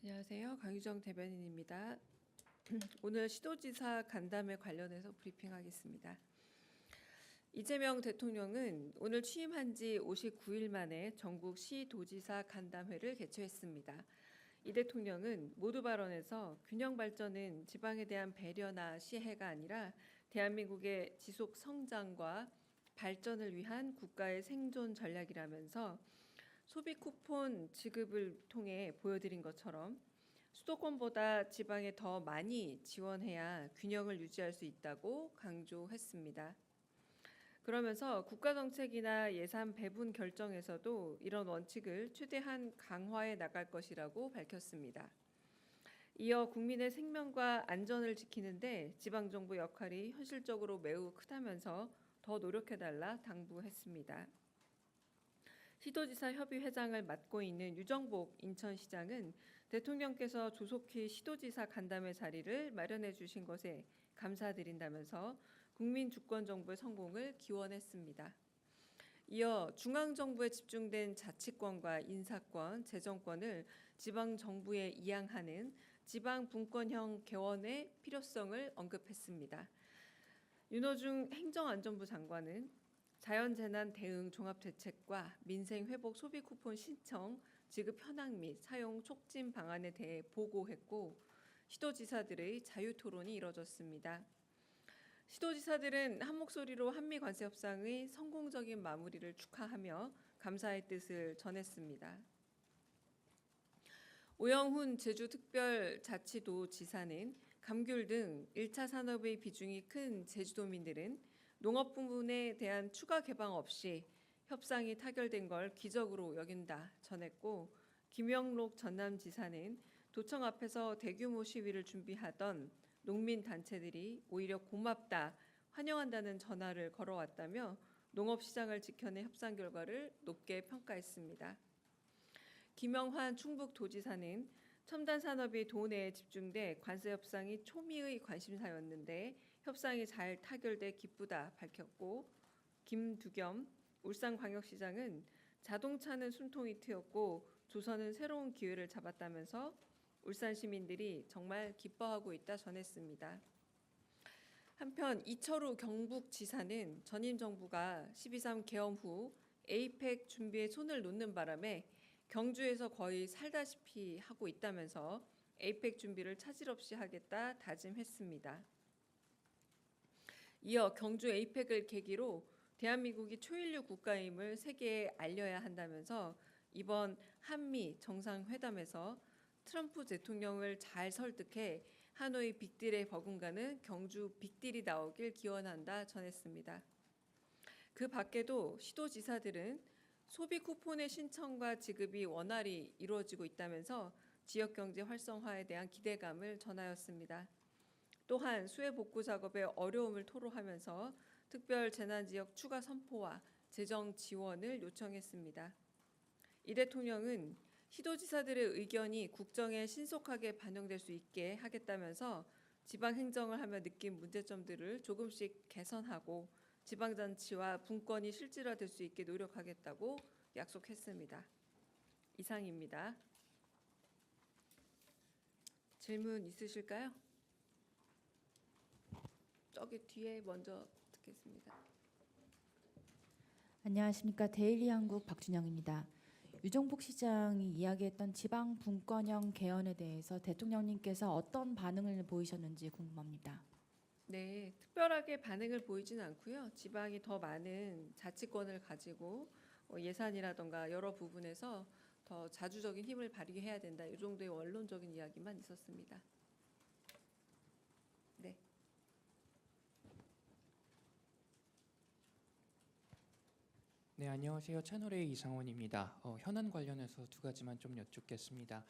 안녕하세요. 강유정 대변인입니다. 오늘 시도지사 간담회 관련해서 브리핑하겠습니다. 이재명 대통령은 오늘 취임한 지 59일 만에 전국 시도지사 간담회를 개최했습니다. 이 대통령은 모두 발언에서 균형 발전은 지방에 대한 배려나 시혜가 아니라 대한민국의 지속 성장과 발전을 위한 국가의 생존 전략이라면서 소비 쿠폰 지급을 통해 보여드린 것처럼 수도권보다 지방에 더 많이 지원해야 균형을 유지할 수 있다고 강조했습니다. 그러면서 국가정책이나 예산 배분 결정에서도 이런 원칙을 최대한 강화해 나갈 것이라고 밝혔습니다. 이어 국민의 생명과 안전을 지키는데 지방정부 역할이 현실적으로 매우 크다면서 더 노력해달라 당부했습니다. 시도지사 협의회장을 맡고 있는 유정복 인천시장은 대통령께서 조속히 시도지사 간담회 자리를 마련해 주신 것에 감사드린다면서 국민 주권 정부의 성공을 기원했습니다. 이어 중앙정부에 집중된 자치권과 인사권, 재정권을 지방정부에 이양하는 지방분권형 개원의 필요성을 언급했습니다. 윤호중 행정안전부 장관은 자연재난 대응 종합대책과 민생회복 소비 쿠폰 신청, 지급 현황 및 사용 촉진 방안에 대해 보고했고 시도지사들의 자유토론이 이뤄졌습니다. 시도지사들은 한 목소리로 한미 관세 협상의 성공적인 마무리를 축하하며 감사의 뜻을 전했습니다. 오영훈 제주특별자치도 지사는 감귤 등 1차 산업의 비중이 큰 제주도민들은 농업 부문에 대한 추가 개방 없이 협상이 타결된 걸 기적으로 여긴다 전했고, 김영록 전남지사는 도청 앞에서 대규모 시위를 준비하던 농민단체들이 오히려 고맙다, 환영한다는 전화를 걸어왔다며 농업시장을 지켜낸 협상 결과를 높게 평가했습니다. 김영환 충북도지사는 첨단 산업이 도내에 집중돼 관세 협상이 초미의 관심사였는데 협상이 잘 타결돼 기쁘다 밝혔고, 김두겸 울산광역시장은 자동차는 숨통이 트였고 조선은 새로운 기회를 잡았다면서 울산 시민들이 정말 기뻐하고 있다 전했습니다. 한편 이철우 경북지사는 전임 정부가 12.3 개엄 후 에이펙 준비에 손을 놓는 바람에 경주에서 거의 살다시피 하고 있다면서 에이펙 준비를 차질 없이 하겠다 다짐했습니다. 이어 경주 에이펙을 계기로 대한민국이 초일류 국가임을 세계에 알려야 한다면서 이번 한미 정상회담에서 트럼프 대통령을 잘 설득해 하노이 빅딜에 버금가는 경주 빅딜이 나오길 기원한다 전했습니다. 그 밖에도 시도지사들은 소비 쿠폰의 신청과 지급이 원활히 이루어지고 있다면서 지역경제 활성화에 대한 기대감을 전하였습니다. 또한 수해 복구 작업의 어려움을 토로하면서 특별 재난지역 추가 선포와 재정 지원을 요청했습니다. 이 대통령은 시도지사들의 의견이 국정에 신속하게 반영될 수 있게 하겠다면서 지방행정을 하며 느낀 문제점들을 조금씩 개선하고 지방자치와 분권이 실질화될 수 있게 노력하겠다고 약속했습니다. 이상입니다. 질문 있으실까요? 저기 뒤에 먼저 듣겠습니다. 안녕하십니까. 데일리한국 박준영입니다. 유정복 시장이 이야기했던 지방 분권형 개헌에 대해서 대통령님께서 어떤 반응을 보이셨는지 궁금합니다. 네, 특별하게 반응을 보이지는 않고요. 지방이 더 많은 자치권을 가지고 예산이라던가 여러 부분에서 더 자주적인 힘을 발휘해야 된다. 이 정도의 원론적인 이야기만 있었습니다. 네. 네, 안녕하세요. 채널A 이상원입니다. 현안 관련해서 두 가지만 좀 여쭙겠습니다.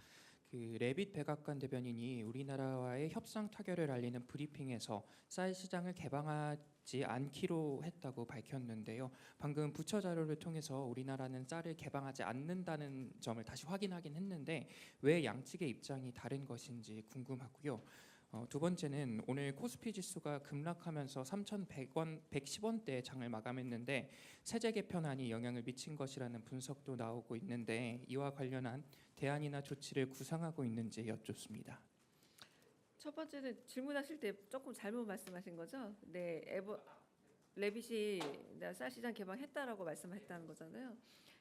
레빗 백악관 대변인이 우리나라와의 협상 타결을 알리는 브리핑에서 쌀 시장을 개방하지 않기로 했다고 밝혔는데요. 방금 부처 자료를 통해서 우리나라는 쌀을 개방하지 않는다는 점을 다시 확인하긴 했는데 왜 양측의 입장이 다른 것인지 궁금하고요. 두 번째는 오늘 코스피 지수가 급락하면서 3,100원, 110원대 장을 마감했는데 세제 개편안이 영향을 미친 것이라는 분석도 나오고 있는데 이와 관련한 대안이나 조치를 구상하고 있는지 여쭙습니다. 첫 번째는 질문하실 때 조금 잘못 말씀하신 거죠? 네, 레빗이 쌀 시장 개방했다라고 말씀했다는 거잖아요.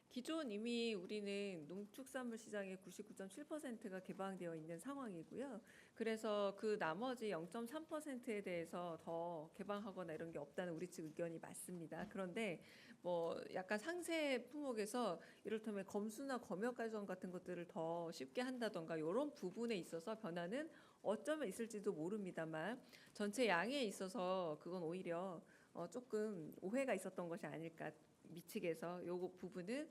기존 이미 우리는 농축산물 시장의 99.7%가 개방되어 있는 상황이고요. 그래서 그 나머지 0.3%에 대해서 더 개방하거나 이런 게 없다는 우리 측 의견이 맞습니다. 그런데 뭐 약간 상세 품목에서 이를테면 검수나 검역 가전 같은 것들을 더 쉽게 한다던가 이런 부분에 있어서 변화는 어쩌면 있을지도 모릅니다만 전체 양에 있어서 그건 오히려 조금 오해가 있었던 것이 아닐까 미측에서 요 부분은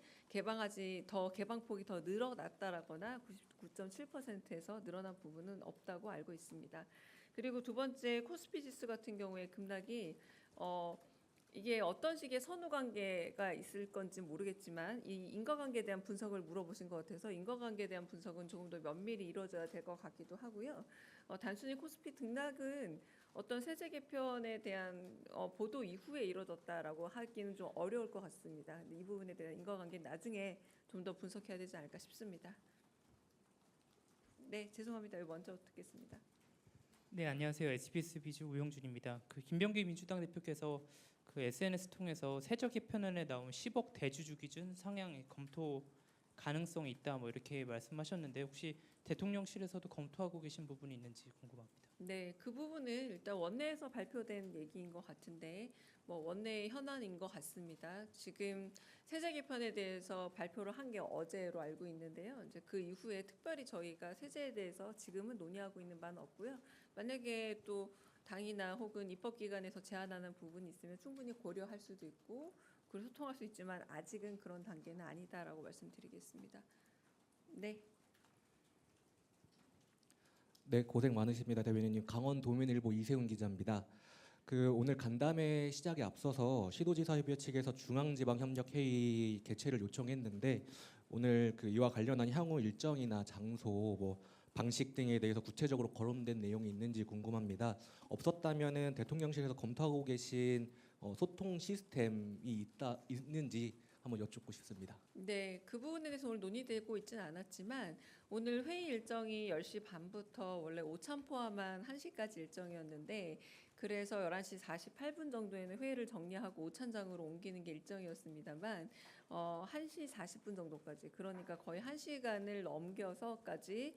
더 개방폭이 더 늘어났다라거나 99.7%에서 늘어난 부분은 없다고 알고 있습니다. 그리고 두 번째 코스피 지수 같은 경우에 급락이 이게 어떤 식의 선후 관계가 있을 건지 모르겠지만 이 인과관계에 대한 분석을 물어보신 것 같아서 인과관계에 대한 분석은 조금 더 면밀히 이루어져야 될 것 같기도 하고요. 단순히 코스피 등락은 어떤 세제 개편에 대한 보도 이후에 이루어졌다라고 하기는 좀 어려울 것 같습니다. 근데 이 부분에 대한 인과관계는 나중에 좀 더 분석해야 되지 않을까 싶습니다. 네, 죄송합니다. 먼저 듣겠습니다. 네, 안녕하세요. SBS 비즈 우영준입니다. 김병기 민주당 대표께서 SNS 통해서 세제 개편안에 나온 10억 대주주 기준 상향 검토 가능성이 있다 뭐 이렇게 말씀하셨는데 혹시 대통령실에서도 검토하고 계신 부분이 있는지 궁금합니다. 네, 그 부분은 일단 원내에서 발표된 얘기인 것 같은데 뭐 원내의 현안인 것 같습니다. 지금 세제 개편에 대해서 발표를 한 게 어제로 알고 있는데요. 이제 그 이후에 특별히 저희가 세제에 대해서 지금은 논의하고 있는 바는 없고요. 만약에 또 당이나 혹은 입법기관에서 제안하는 부분이 있으면 충분히 고려할 수도 있고 그리고 소통할 수 있지만 아직은 그런 단계는 아니다라고 말씀드리겠습니다. 네. 네, 고생 많으십니다, 대변인님. 강원도민일보 이세훈 기자입니다. 오늘 간담회 시작에 앞서서 시도지사협의회 측에서 중앙지방협력회의 개최를 요청했는데 오늘 이와 관련한 향후 일정이나 장소, 뭐 방식 등에 대해서 구체적으로 거론된 내용이 있는지 궁금합니다. 없었다면은 대통령실에서 검토하고 계신 소통 시스템이 있는지 한번 여쭙고 싶습니다. 네, 그 부분에 대해서 오늘 논의되고 있지는 않았지만 오늘 회의 일정이 10시 반부터 원래 오찬 포함한 1시까지 일정이었는데 그래서 11시 48분 정도에는 회의를 정리하고 오찬장으로 옮기는 게 일정이었습니다만 1시 40분 정도까지 그러니까 거의 1시간을 넘겨서까지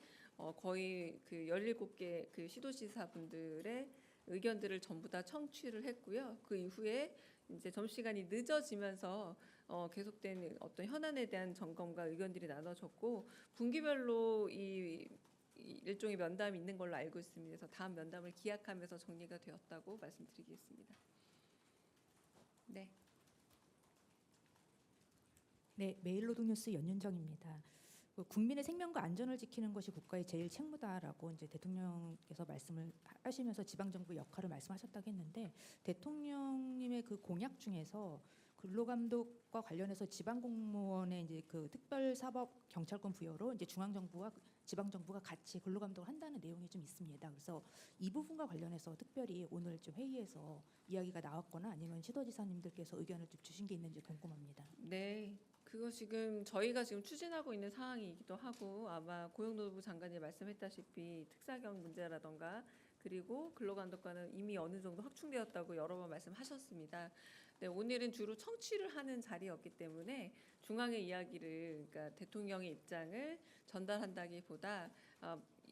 거의 17개 시도지사분들의 의견들을 전부 다 청취를 했고요. 그 이후에 이제 점심시간이 늦어지면서 계속된 어떤 현안에 대한 점검과 의견들이 나눠졌고 분기별로 이 일종의 면담이 있는 걸로 알고 있습니다. 그래서 다음 면담을 기약하면서 정리가 되었다고 말씀드리겠습니다. 네. 네, 매일노동뉴스 연윤정입니다. 국민의 생명과 안전을 지키는 것이 국가의 제일 책무다라고 이제 대통령께서 말씀을 하시면서 지방정부 역할을 말씀하셨다고 했는데 대통령님의 그 공약 중에서 근로감독과 관련해서 지방공무원의 이제 특별사법 경찰권 부여로 이제 중앙정부와 지방정부가 같이 근로감독을 한다는 내용이 좀 있습니다. 그래서 이 부분과 관련해서 특별히 오늘 좀 회의에서 이야기가 나왔거나 아니면 시도지사님들께서 의견을 좀 주신 게 있는지 궁금합니다. 네. 그거 지금 저희가 지금 추진하고 있는 사항이기도 하고 아마 고용노동부 장관이 말씀했다시피 특사경 문제라던가 그리고 근로감독관은 이미 어느 정도 확충되었다고 여러 번 말씀하셨습니다. 네, 오늘은 주로 청취를 하는 자리였기 때문에 중앙의 이야기를 그러니까 대통령의 입장을 전달한다기보다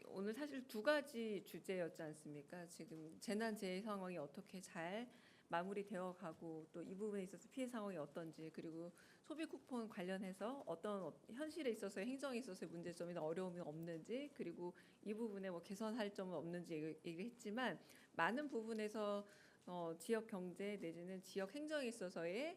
오늘 사실 두 가지 주제였지 않습니까? 지금 재난재해 상황이 어떻게 잘 마무리되어 가고 또 이 부분에 있어서 피해 상황이 어떤지 그리고 소비 쿠폰 관련해서 어떤 현실에 있어서의 행정에 있어서의 문제점이나 어려움이 없는지 그리고 이 부분에 뭐 개선할 점은 없는지 얘기를 했지만 많은 부분에서 지역 경제 내지는 지역 행정에 있어서의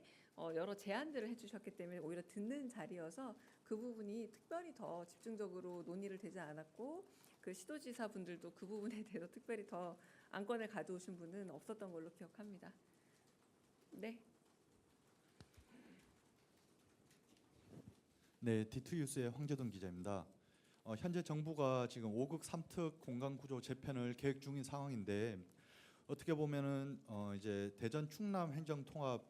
여러 제안들을 해주셨기 때문에 오히려 듣는 자리여서 그 부분이 특별히 더 집중적으로 논의를 되지 않았고 그 시도지사 분들도 그 부분에 대해서 특별히 더 안건을 가져오신 분은 없었던 걸로 기억합니다. 네. 네, D2뉴스의 황재동 기자입니다. 현재 정부가 지금 5극 3특 공간구조 재편을 계획 중인 상황인데 어떻게 보면은 이제 대전 충남 행정통합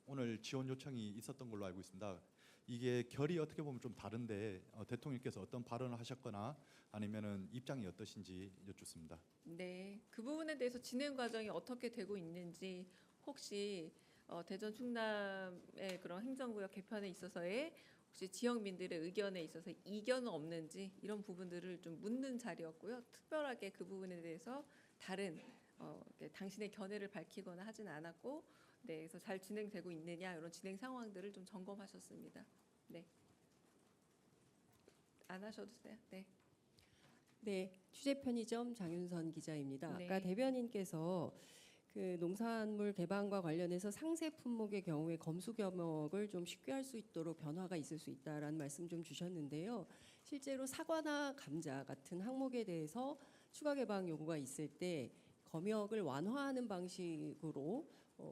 오늘 지원 요청이 있었던 걸로 알고 있습니다. 이게 결이 어떻게 보면 좀 다른데 대통령께서 어떤 발언을 하셨거나 아니면은 입장이 어떠신지 여쭙습니다. 네, 그 부분에 대해서 진행 과정이 어떻게 되고 있는지 혹시 대전 충남의 그런 행정구역 개편에 있어서의 혹시 지역민들의 의견에 있어서 이견은 없는지 이런 부분들을 좀 묻는 자리였고요. 특별하게 그 부분에 대해서 다른 이렇게 당신의 견해를 밝히거나 하진 않았고, 네, 그래서 잘 진행되고 있느냐 이런 진행 상황들을 좀 점검하셨습니다. 네, 안 하셔도 돼요. 네. 네, 취재 편의점 장윤선 기자입니다. 네. 아까 대변인께서 그 농산물 개방과 관련해서 상세 품목의 경우에 검수겸역을 좀 쉽게 할 수 있도록 변화가 있을 수 있다라는 말씀 좀 주셨는데요. 실제로 사과나 감자 같은 항목에 대해서 추가 개방 요구가 있을 때 검역을 완화하는 방식으로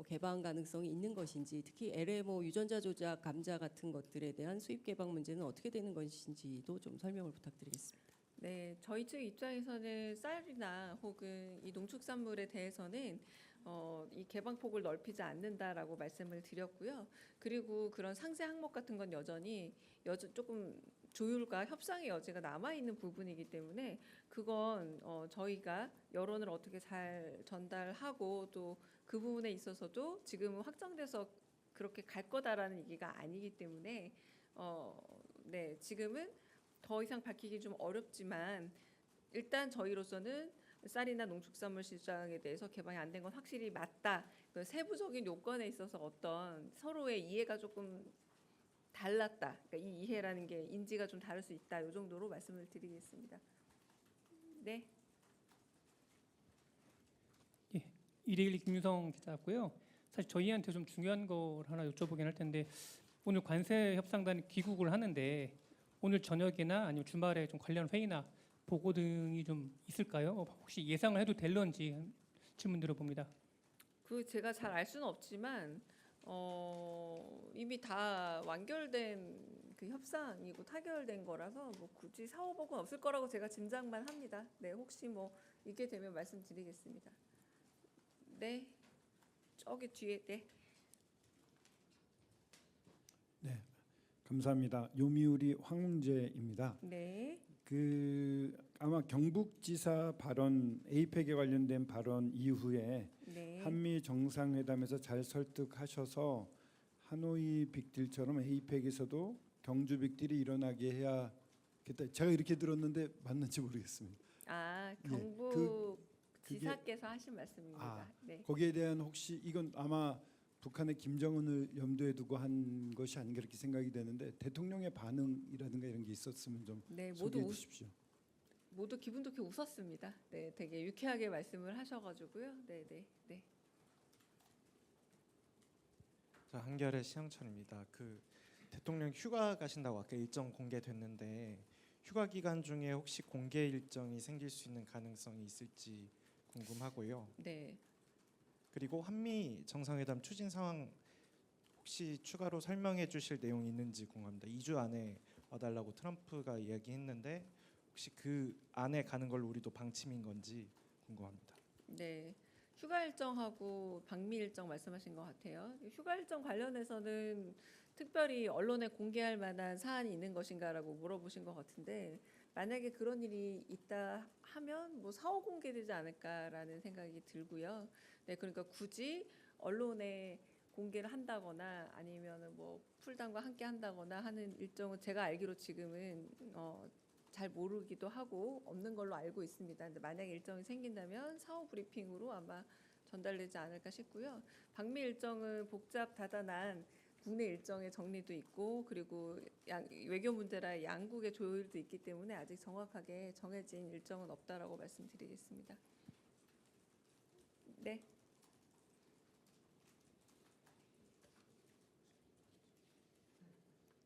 개방 가능성이 있는 것인지, 특히 LMO 유전자 조작 감자 같은 것들에 대한 수입 개방 문제는 어떻게 되는 것인지도 좀 설명을 부탁드리겠습니다. 네, 저희 측 입장에서는 쌀이나 혹은 이 농축산물에 대해서는 이 개방폭을 넓히지 않는다라고 말씀을 드렸고요. 그리고 그런 상세 항목 같은 건 여전히 조금 조율과 협상의 여지가 남아 있는 부분이기 때문에 그건 저희가 여론을 어떻게 잘 전달하고 또 그 부분에 있어서도 지금은 확정돼서 그렇게 갈 거다라는 얘기가 아니기 때문에 네, 지금은 더 이상 밝히기 좀 어렵지만 일단 저희로서는 쌀이나 농축산물 시장에 대해서 개방이 안 된 건 확실히 맞다. 그 세부적인 요건에 있어서 어떤 서로의 이해가 조금 달랐다. 그러니까 이 이해라는 게 인지가 좀 다를 수 있다. 이 정도로 말씀을 드리겠습니다. 네. 이데일리 김유성 기자고요. 사실 저희한테 좀 중요한 걸 하나 여쭤보긴 할 텐데 오늘 관세 협상단이 귀국을 하는데 오늘 저녁이나 아니면 주말에 좀 관련 회의나 보고 등이 좀 있을까요? 혹시 예상을 해도 될런지 질문 드려봅니다. 그 제가 잘 알 수는 없지만 이미 다 완결된 그 협상이고 타결된 거라서 뭐 굳이 사후보고는 없을 거라고 제가 짐작만 합니다. 네, 혹시 뭐 있게 되면 말씀드리겠습니다. 네, 저기 뒤에 네. 네, 감사합니다. 요미우리 황웅재입니다. 네. 아마 경북지사 발언, 에이펙에 관련된 발언 이후에 네. 한미 정상회담에서 잘 설득하셔서 하노이 빅딜처럼 에이펙에서도 경주 빅딜이 일어나게 해야겠다. 제가 이렇게 들었는데 맞는지 모르겠습니다. 아, 예, 경북 그게- 지사께서 하신 말씀입니다. 아, 네. 거기에 대한 혹시 이건 아마 북한의 김정은을 염두에 두고 한 것이 아닌가 이렇게 생각이 되는데 대통령의 반응이라든가 이런 게 있었으면 좀 네, 소개해 주십시오. 모두 기분 좋게 웃었습니다. 네, 되게 유쾌하게 말씀을 하셔가지고요. 네, 네, 네. 자, 한겨레 시영철입니다. 대통령 휴가 가신다고 아까 일정 공개됐는데 휴가 기간 중에 혹시 공개 일정이 생길 수 있는 가능성이 있을지 궁금하고요. 네. 그리고 한미 정상회담 추진 상황 혹시 추가로 설명해 주실 내용이 있는지 궁금합니다. 2주 안에 와달라고 트럼프가 이야기했는데 혹시 그 안에 가는 걸 우리도 방침인 건지 궁금합니다. 네. 휴가 일정하고 방미 일정 말씀하신 것 같아요. 휴가 일정 관련해서는 특별히 언론에 공개할 만한 사안이 있는 것인가라고 물어보신 것 같은데 만약에 그런 일이 있다 하면 뭐 사후 공개되지 않을까라는 생각이 들고요. 네, 그러니까 굳이 언론에 공개를 한다거나 아니면은 뭐 풀단과 함께 한다거나 하는 일정은 제가 알기로 지금은 잘 모르기도 하고 없는 걸로 알고 있습니다. 근데 만약에 일정이 생긴다면 사후 브리핑으로 아마 전달되지 않을까 싶고요. 방미 일정은 복잡다단한 국내 일정의 정리도 있고 그리고 외교 문제라 양국의 조율도 있기 때문에 아직 정확하게 정해진 일정은 없다라고 말씀드리겠습니다. 네.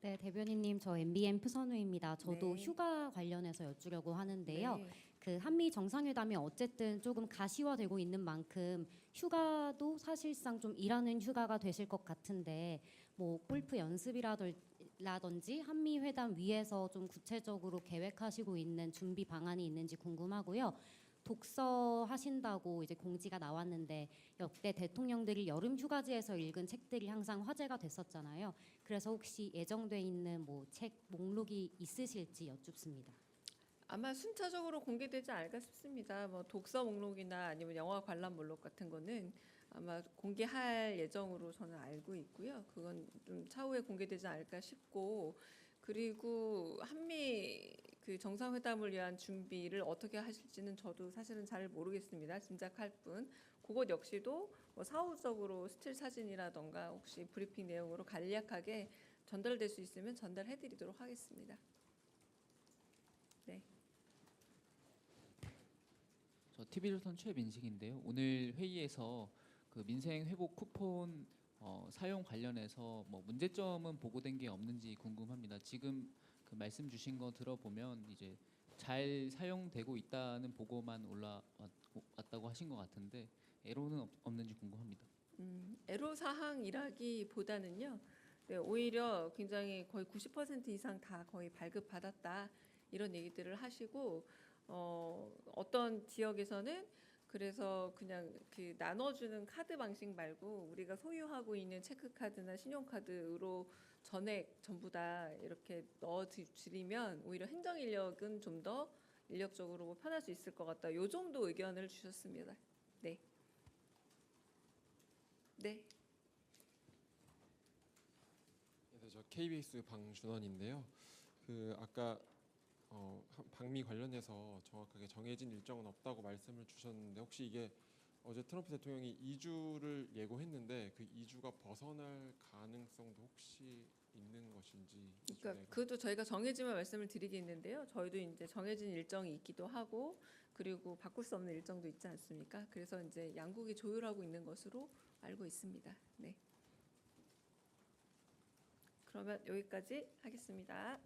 네, 대변인님, 저 MBN 푸선우입니다. 저도 네. 휴가 관련해서 여쭈려고 하는데요. 네. 그 한미 정상회담이 어쨌든 조금 가시화되고 있는 만큼 휴가도 사실상 좀 일하는 휴가가 되실 것 같은데 뭐 골프 연습이라든지 라든지 한미 회담 위에서 좀 구체적으로 계획하시고 있는 준비 방안이 있는지 궁금하고요. 독서하신다고 이제 공지가 나왔는데 역대 대통령들이 여름 휴가지에서 읽은 책들이 항상 화제가 됐었잖아요. 그래서 혹시 예정돼 있는 뭐 책 목록이 있으실지 여쭙습니다. 아마 순차적으로 공개되지 않을까 싶습니다. 뭐 독서 목록이나 아니면 영화 관람 목록 같은 거는 아마 공개할 예정으로 저는 알고 있고요. 그건 좀 차후에 공개되지 않을까 싶고, 그리고 한미 그 정상회담을 위한 준비를 어떻게 하실지는 저도 사실은 잘 모르겠습니다. 짐작할 뿐. 그것 역시도 뭐 사후적으로 스틸 사진이라던가 혹시 브리핑 내용으로 간략하게 전달될 수 있으면 전달해드리도록 하겠습니다. 네. 저 TV조선 최민식인데요. 오늘 회의에서 그 민생 회복 쿠폰 사용 관련해서 뭐 문제점은 보고된 게 없는지 궁금합니다. 지금 그 말씀 주신 거 들어보면 이제 잘 사용되고 있다는 보고만 올라왔다고 하신 것 같은데 애로는 없는지 궁금합니다. 애로 사항이라기보다는요. 네, 오히려 굉장히 거의 90% 이상 다 거의 발급받았다 이런 얘기들을 하시고 어떤 지역에서는 그래서 그냥 그 나눠주는 카드 방식 말고 우리가 소유하고 있는 체크카드나 신용카드로 전액 전부 다 이렇게 넣어드리면 오히려 행정 인력은 좀 더 인력적으로 편할 수 있을 것 같다. 요 정도 의견을 주셨습니다. 네. 네. 그래서 저 KBS 방준원인데요. 그 아까 방미 관련해서 정확하게 정해진 일정은 없다고 말씀을 주셨는데 혹시 이게 어제 트럼프 대통령이 2주를 예고했는데 그 2주가 벗어날 가능성도 혹시 있는 것인지. 그러니까 그것도 저희가 정해지면 말씀을 드리겠는데요. 저희도 이제 정해진 일정이 있기도 하고 그리고 바꿀 수 없는 일정도 있지 않습니까? 그래서 이제 양국이 조율하고 있는 것으로 알고 있습니다. 네. 그러면 여기까지 하겠습니다.